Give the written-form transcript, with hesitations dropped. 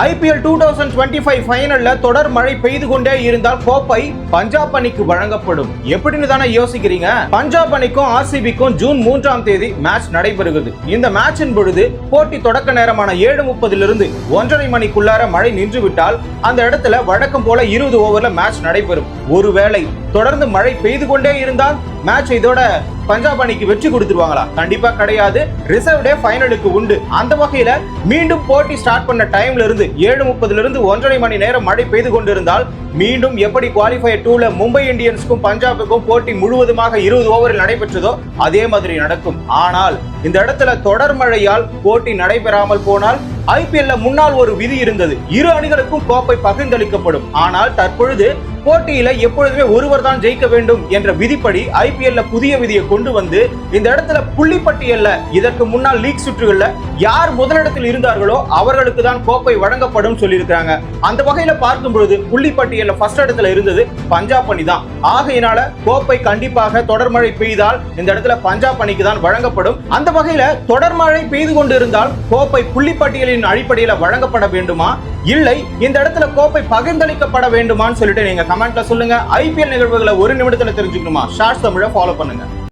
IPL 2025 ஃபைனல்ல தொடர் மழை பெய்து கொண்டே இருந்தால் கோப்பை பஞ்சாப் அணிக்கு வழங்கப்படும். எப்படின்னு தானே யோசிக்கிறீங்க? பஞ்சாப் அணிக்கும் RCBக்கும் ஜூன் 3ஆம் தேதி மேட்ச் நடைபெறுகிறது. இந்த மேட்சின் பொழுது போட்டி தொடக்க நேரமான 7:30 1:30 மணிக்குள்ளார மழை நின்றுவிட்டால் அந்த இடத்துல வழக்கம் போல 20 ஓவர்ல மேட்ச் நடைபெறும். ஒருவேளை தொடர்ந்து மழை பெய்து கொண்டே இருந்தால் மேட்ச் இதோட பஞ்சாப் அணிக்கு வெற்றி கொடுத்துருவாங்களா? கண்டிப்பா கிடையாது. ரிசர்வ் டே ஃபைனலுக்கு உண்டு. அந்த வகையில மீண்டும் போட்டி ஸ்டார்ட் பண்ண டைம்ல இருந்து 7:30 1:30 மணி நேரம் மழை பெய்து கொண்டிருந்தால் மீண்டும் எப்படி குவாலிஃபயர் 2ல மும்பை இந்தியன்ஸ்க்கும் பஞ்சாபுக்கும் போட்டி முழுவதுமாக 20 ஓவரில் நடைபெற்றதோ அதே மாதிரி நடக்கும். ஆனால் இந்த இடத்துல தொடர் மழையால் போட்டி நடைபெறாமல் போனால் IPL முன்னால் ஒரு விதி இருந்தது. இரு அணிகளுக்கும் கோப்பை பகிர்ந்தளிக்கப்படும். ஆனால் தற்பொழுது போட்டியில எப்பொழுதுமே ஒருவர் தான் ஜெயிக்க வேண்டும் என்ற விதிப்படி IPL புதிய விதியை கொண்டு வந்து இந்த இடத்துல புள்ளி பட்டியல்ல இதற்கு முன்னால் லீக் சுற்றுகள்ல யார் முதலிடத்தில் இருந்தார்களோ அவர்களுக்கு தான் கோப்பை வழங்கப்படும் சொல்லியிருக்காங்க. அந்த வகையில பார்க்கும் பொழுது புள்ளி பட்டியல்ல ஃபர்ஸ்ட் இடத்துல இருந்தது பஞ்சாப் அணி தான். ஆகையினால கோப்பை கண்டிப்பாக தொடர் மழை பெய்தால் இந்த இடத்துல பஞ்சாப் அணிக்கு தான் வழங்கப்படும். அந்த வகையில தொடர் மழை பெய்து கொண்டு இருந்தால் கோப்பை புள்ளி பட்டியலின் அடிப்படையில வழங்கப்பட வேண்டுமா இல்லை இந்த இடத்துல கோப்பை பகிர்ந்தளிக்கப்பட வேண்டுமான்னு சொல்லிட்டு நீங்க கமெண்ட்ல சொல்லுங்க. IPL நிகழ்வுகளை ஒரு நிமிடத்துல தெரிஞ்சுக்கணுமா? ஷார்ட்ஸ் தமிழை ஃபாலோ பண்ணுங்க.